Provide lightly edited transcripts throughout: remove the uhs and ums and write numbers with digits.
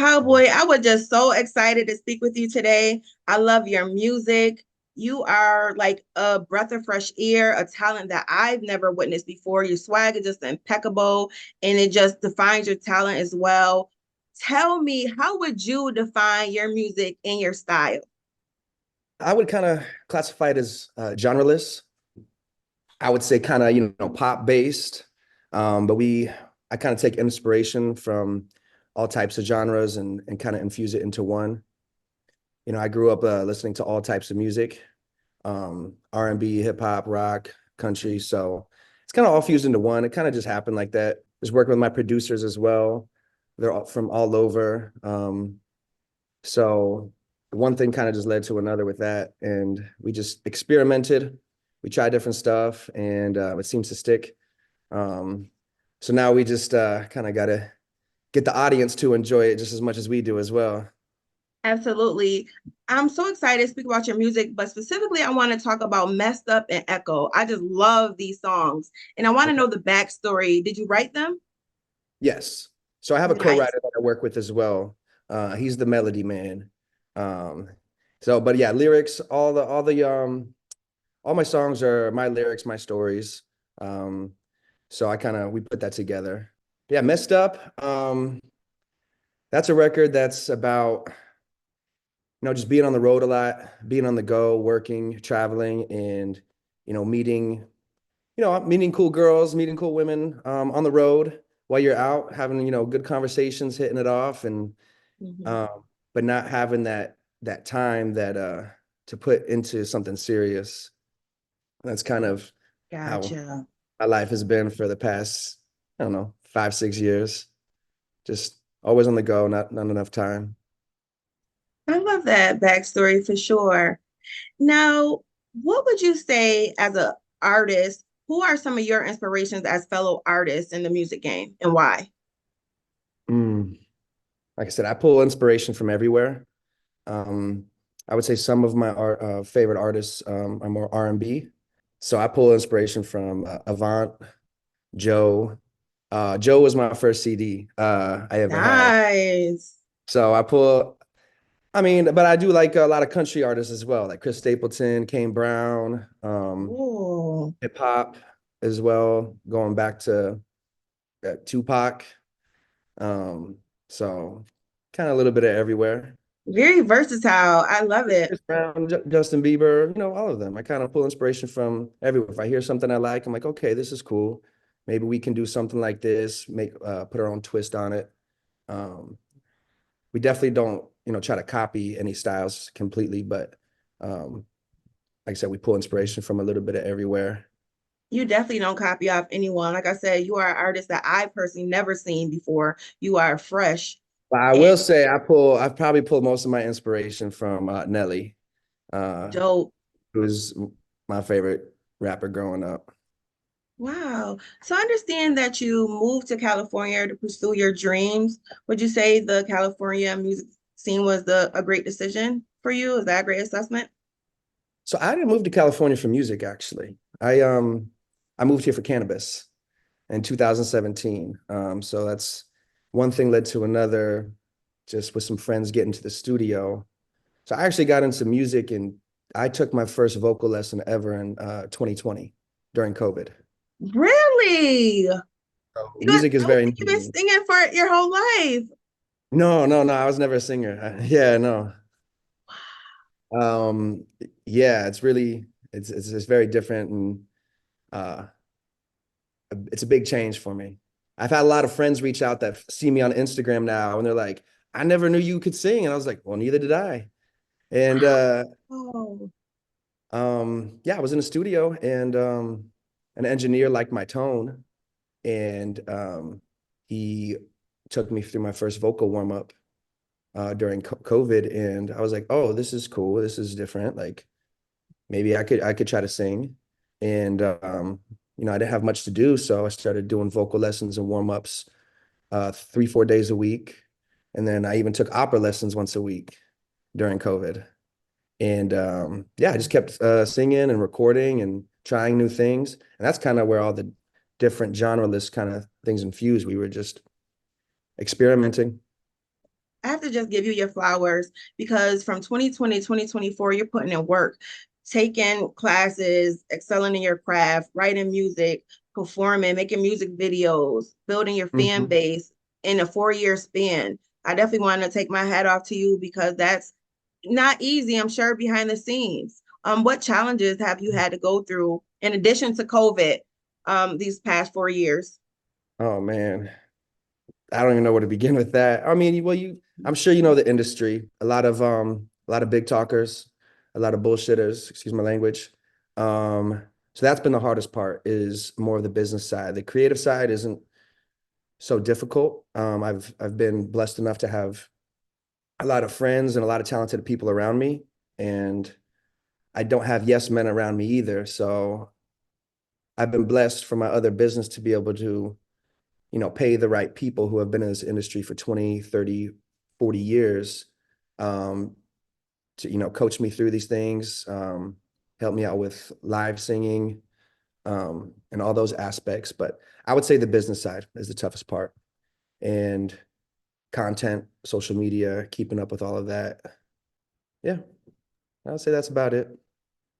Cowboy, I was just so excited to speak with you today. I love your music. You are like a breath of fresh air, a talent that I've never witnessed before. Your swag is just impeccable and it just defines your talent as well. Tell me, how would you define your music and your style? I would kind of classify it as genreless. I would say kind of, pop based. But I kind of take inspiration from all types of genres and kind of infuse it into one. I grew up listening to all types of music, R&B, hip hop, rock, country. So it's kind of all fused into one. It kind of just happened like that. Just working with my producers as well. They're all from all over. So one thing kind of just led to another with that. And we just experimented. We tried different stuff and it seems to stick. Um, so now we just kind of got to get the audience to enjoy it just as much as we do as well. Absolutely. I'm so excited to speak about your music, but specifically, I want to talk about Messed Up and Echo. I just love these songs and I want to Okay. know the backstory. Did you write them? Yes. So I have a Nice. co-writer that I work with as well. He's the melody man. Um, but yeah, lyrics, all my songs are my lyrics, my stories. Um, so we put that together. Yeah, Messed Up. That's a record that's about, just being on the road a lot, being on the go, working, traveling, and, meeting, meeting cool girls, meeting cool women, on the road while you're out, having, good conversations, hitting it off, and Mhm. um, but not having that time to put into something serious. That's kind of how Gotcha. my life has been for the past, I don't know, 5, 6 years. Just always on the go, not enough time. I love that backstory for sure. Now, what would you say as an artist? Who are some of your inspirations as fellow artists in the music game and why? Mm. Like I said, I pull inspiration from everywhere. Um, I would say some of my favorite artists are more R&B. So I pull inspiration from Avant, Joe. Joe was my first CD I ever had. Nice. So but I do like a lot of country artists as well, like Chris Stapleton, Kane Brown, Oh, hip hop as well, going back to Tupac. Um, so kind of a little bit of everywhere. very versatile. I love it. Chris Brown, Justin Bieber, all of them. I kind of pull inspiration from everywhere. If I hear something I like, I'm like, okay, this is cool. Maybe we can do something like this, put our own twist on it. Um, we definitely don't, try to copy any styles completely, but um, like I said, we pull inspiration from a little bit of everywhere. You definitely don't copy off anyone. Like I said, you are an artist that I personally never seen before. You are fresh But I will and say I've probably pulled most of my inspiration from Nelly, uh, dope. who was my favorite rapper growing up. Wow. So I understand that you moved to California to pursue your dreams. Would you say the California music scene was a great decision for you? Is that a great assessment? So I didn't move to California for music, actually. I moved here for cannabis in 2017. So that's one thing led to another, just with some friends getting to the studio. So I actually got into music and I took my first vocal lesson ever in 2020 during COVID. Really? So music is very You've been new. singing for your whole life. No, no, no. I was never a singer. Yeah, no. Um, yeah, it's very different and uh it's a big change for me. I've had a lot of friends reach out that see me on Instagram now and they're like, I never knew you could sing. And I was like, well, neither did I. And Wow. yeah, I was in a studio and an engineer liked my tone and he took me through my first vocal warm up during COVID and I was like, oh, this is cool. This is different. Like maybe I could try to sing. And I didn't have much to do, so I started doing vocal lessons and warm-ups 3, 4 days a week. And then I even took opera lessons once a week during COVID. And yeah, I just kept singing and recording and trying new things. And that's kind of where all the different genreless kind of things infused. We were just experimenting. I have to just give you your flowers because from 2020 to 2024, you're putting in work, taking classes, excelling in your craft, writing music, performing, making music videos, building your fan Mhm. base in a 4 year span. I definitely want to take my hat off to you because that's not easy, I'm sure, behind the scenes. What challenges have you had to go through in addition to COVID these past 4 years? Oh man, I don't even know where to begin with that. I mean, well, I'm sure you know the industry. A lot of big talkers, a lot of bullshitters, excuse my language. So that's been the hardest part is more of the business side. The creative side isn't so difficult. I've been blessed enough to have a lot of friends and a lot of talented people around me, and I don't have yes men around me either. So I've been blessed for my other business to be able to, pay the right people who have been in this industry for 20, 30, 40 years, um, to, coach me through these things, help me out with live singing, and all those aspects. But I would say the business side is the toughest part. And content, social media, keeping up with all of that. Yeah, I would say that's about it.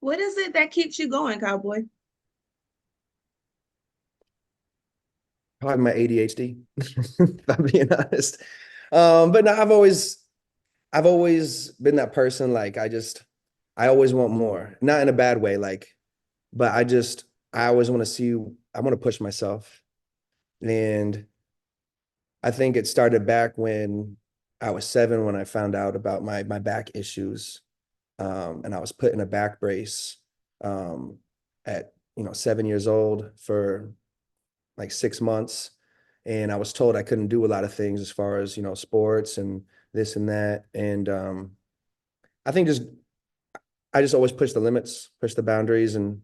What is it that keeps you going, Cowboy? Probably my ADHD, if I'm being honest. But no, I've always been that person. Like I always want more, not in a bad way. Like, but I always want to I want to push myself. And I think it started back when I was 7 when I found out about my back issues. And I was put in a back brace, um, at, 7 years old for like 6 months. And I was told I couldn't do a lot of things as far as, sports and this and that. And, I think I just always pushed the limits, pushed the boundaries, and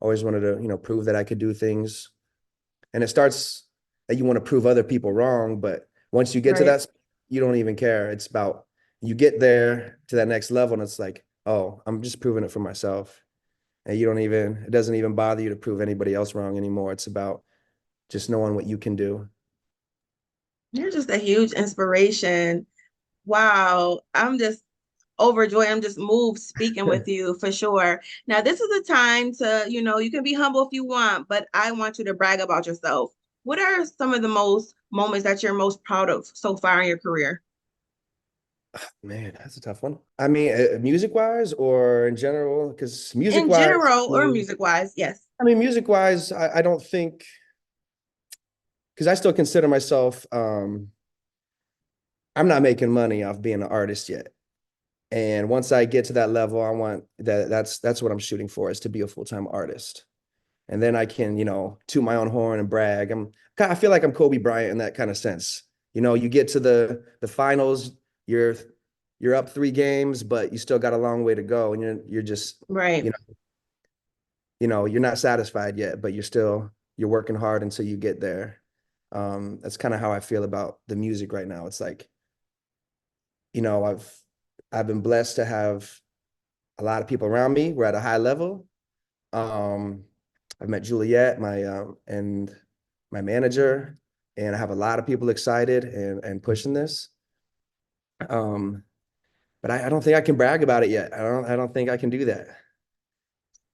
always wanted to, prove that I could do things. And it starts that you want to prove other people wrong, but once you get to Right. that, you don't even care. It's about you get there to that next level, and it's like, oh, I'm just proving it for myself. And it doesn't even bother you to prove anybody else wrong anymore. It's about just knowing what you can do. You're just a huge inspiration. Wow. I'm just overjoyed. I'm just moved speaking with you for sure. Now, this is a time to, you can be humble if you want, but I want you to brag about yourself. What are some of the most moments that you're most proud of so far in your career? Man, that's a tough one. I mean, music wise or in general, because music In wise, general or music wise, yes. music wise, I don't think, because I still consider myself, I'm not making money off being an artist yet. And once I get to that level, I want that's what I'm shooting for is to be a full-time artist. And then I can, toot my own horn and brag. I feel like I'm Kobe Bryant in that kind of sense. You get to the finals, you're you're up 3 games, but you still got a long way to go. And you're just, Right. you know, you're not satisfied yet, but you're working hard until you get there. That's kind of how I feel about the music right now. It's like, you know, I've been blessed to have a lot of people around me. We're at a high level. Um, I've met Juliet, and my manager, and I have a lot of people excited and pushing this. Um, but I don't think I can brag about it yet. I don't think I can do that.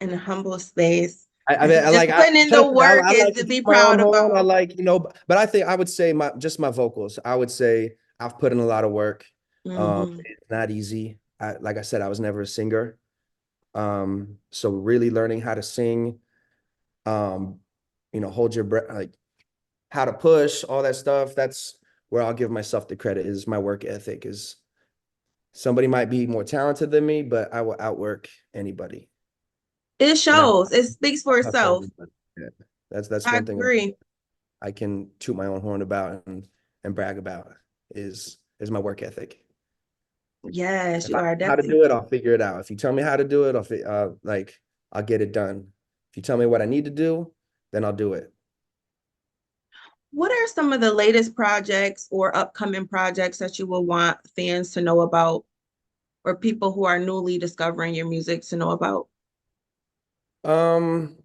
In a humble space. I This mean, is just I putting in the personally, work I is like to to be keep my own proud horn. I about. like, but I think I would say my vocals. I would say I've put in a lot of work. Hmm. It's not easy. Like I said, I was never a singer. So really learning how to sing, um, hold your breath, like how to push, all that stuff. That's where I'll give myself the credit is my work ethic is somebody might be more talented than me, but I will outwork anybody. It And shows. It speaks for I'll hustle itself. everybody. Yeah. That's I one thing agree. I can toot my own horn about and brag about is my work ethic. Yes, If you I are know how to definitely. do it, I'll figure it out. If you tell me how to do it, I'll get it done. If you tell me what I need to do, then I'll do it. What are some of the latest projects or upcoming projects that you will want fans to know about or people who are newly discovering your music to know about? Um,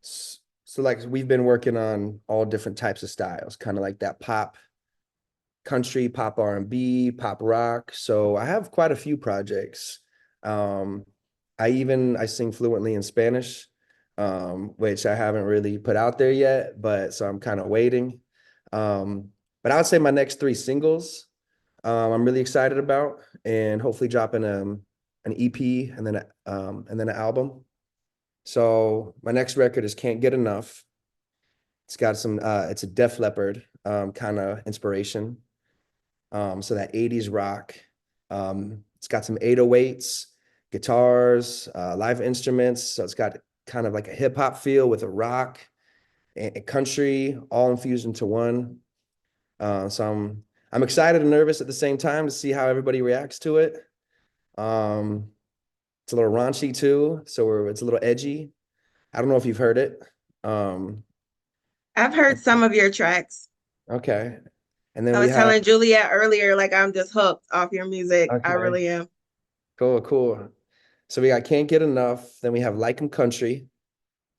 so like we've been working on all different types of styles, kind of like that pop country, pop R&B, pop rock. So I have quite a few projects. Um, I sing fluently in Spanish, which I haven't really put out there yet, but so I'm kind of waiting. But I would say my next three singles, I'm really excited about, and hopefully dropping an EP and then an album. So my next record is Can't Get Enough. It's got it's a Def Leppard kind of inspiration. So that 80s rock. It's got some 808s, guitars, live instruments. So it's got kind of like a hip hop feel with a rock and country all infused into one. So I'm excited and nervous at the same time to see how everybody reacts to it. Um, it's a little raunchy too, so it's a little edgy. I don't know if you've heard it. Um, I've heard some of your tracks. okay. And then I we was have telling Juliet earlier, like I'm just hooked off your music. I okay, really am. cool. So we got Can't Get Enough. Then we have Like 'em Country.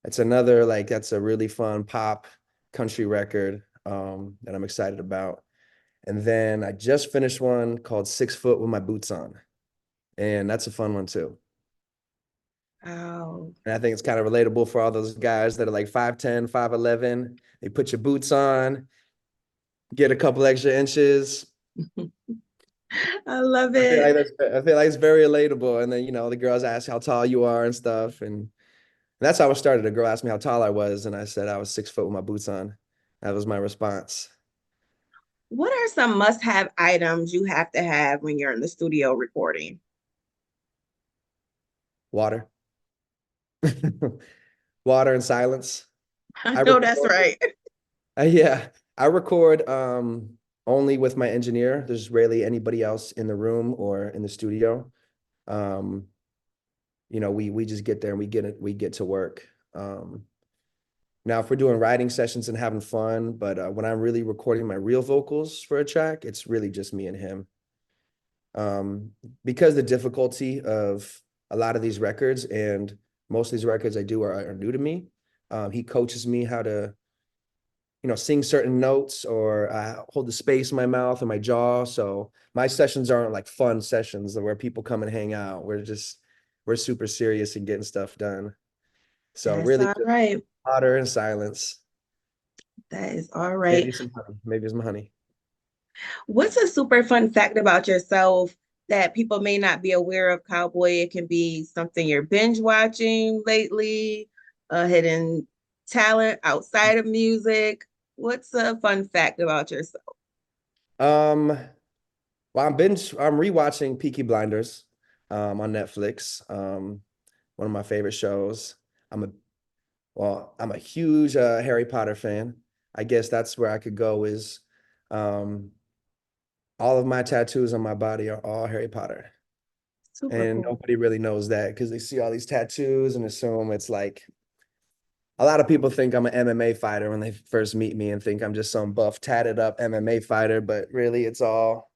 It's another like that's a really fun pop country record that I'm excited about. And then I just finished one called 6 Foot with My Boots On. And that's a fun one too. Oh. And I think it's kind of relatable for all those guys that are like 5'10", 5'11". They put your boots on, get a couple extra inches. I love it. I feel like it's very relatable. And then, the girls ask how tall you are and stuff. And that's how it started. A girl asked me how tall I was, and I said I was 6 foot with my boots on. That was my response. What are some must-have items you have to have when you're in the studio recording? Water. Water and silence. I I know that's record, right. yeah, I record only with my engineer. There's rarely anybody else in the room or in the studio. Um, we just get there and we get to work. Now, if we're doing writing sessions and having fun, but when I'm really recording my real vocals for a track, it's really just me and him. Um, because the difficulty of a lot of these records and most of these records I do are new to me. He coaches me how to, sing certain notes or hold the space in my mouth and my jaw. So my sessions aren't like fun sessions where people come and hang out. We're super serious and getting stuff done. So That's really all just right. water and silence. That is all right. Maybe some honey. What's a super fun fact about yourself that people may not be aware of, Cowboy? It can be something you're binge watching lately, a hidden talent outside of music. What's a fun fact about yourself? Um, well, I'm rewatching Peaky Blinders on Netflix. One of my favorite shows. I'm a I'm a huge Harry Potter fan. I guess that's where I could go is um all of my tattoos on my body are all Harry Potter. Super And cool. nobody really knows that because they see all these tattoos and assume it's like a lot of people think I'm an MMA fighter when they first meet me and think I'm just some buff, tatted up MMA fighter, but really it's all,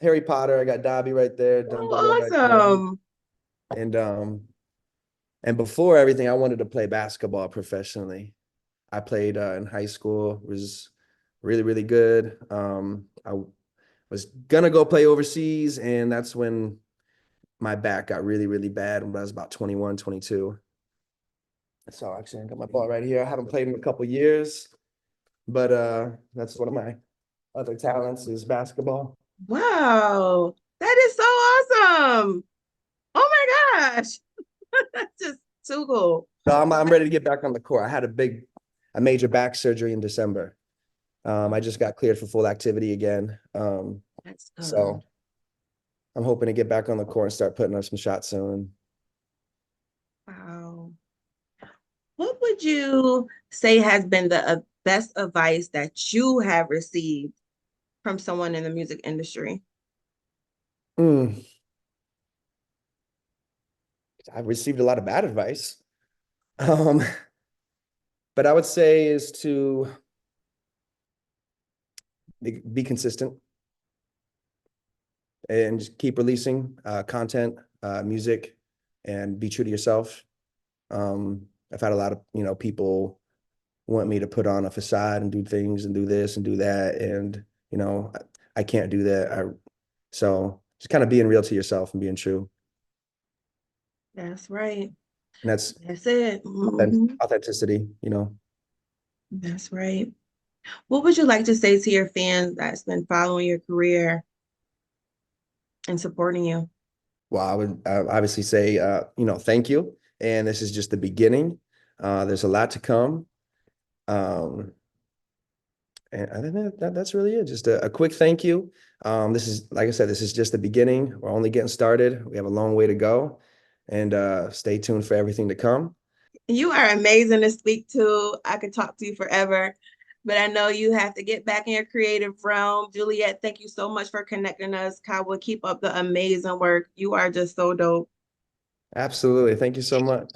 Harry Potter. I got Dobby right there, Dumbledore Oh, right there. awesome. And and before everything, I wanted to play basketball professionally. I played in high school, was really, really good. I was gonna go play overseas, and that's when my back got really, really bad when I was about 21, 22. So actually, I got my ball right here. I haven't played in a couple years, but that's one of my other talents is basketball. Wow. That is so awesome. Oh my gosh. That's just too cool. So I'm ready to get back on the court. I had a major back surgery in December. I just got cleared for full activity again. That's So good. I'm hoping to get back on the court and start putting up some shots soon. Wow. What would you say has been the best advice that you have received from someone in the music industry? Mm, I've received a lot of bad advice. Um, but I would say is to be consistent and just keep releasing content, music, and be true to yourself. I've had a lot of, people want me to put on a facade and do things and do this and do that. And, I can't do that. So just kind of being real to yourself and being true. That's right. And that's That's it. Mhm. authenticity, you know. That's right. What would you like to say to your fans that's been following your career and supporting you? Well, I would obviously say, thank you. And this is just the beginning. There's a lot to come. Um, and I think that's really it. Just a quick thank you. This is, like I said, this is just the beginning. We're only getting started. We have a long way to go. And stay tuned for everything to come. You are amazing to speak to. I could talk to you forever, but I know you have to get back in your creative realm. Juliet, thank you so much for connecting us. Kyle will keep up the amazing work. You are just so dope. Absolutely. Thank you so much.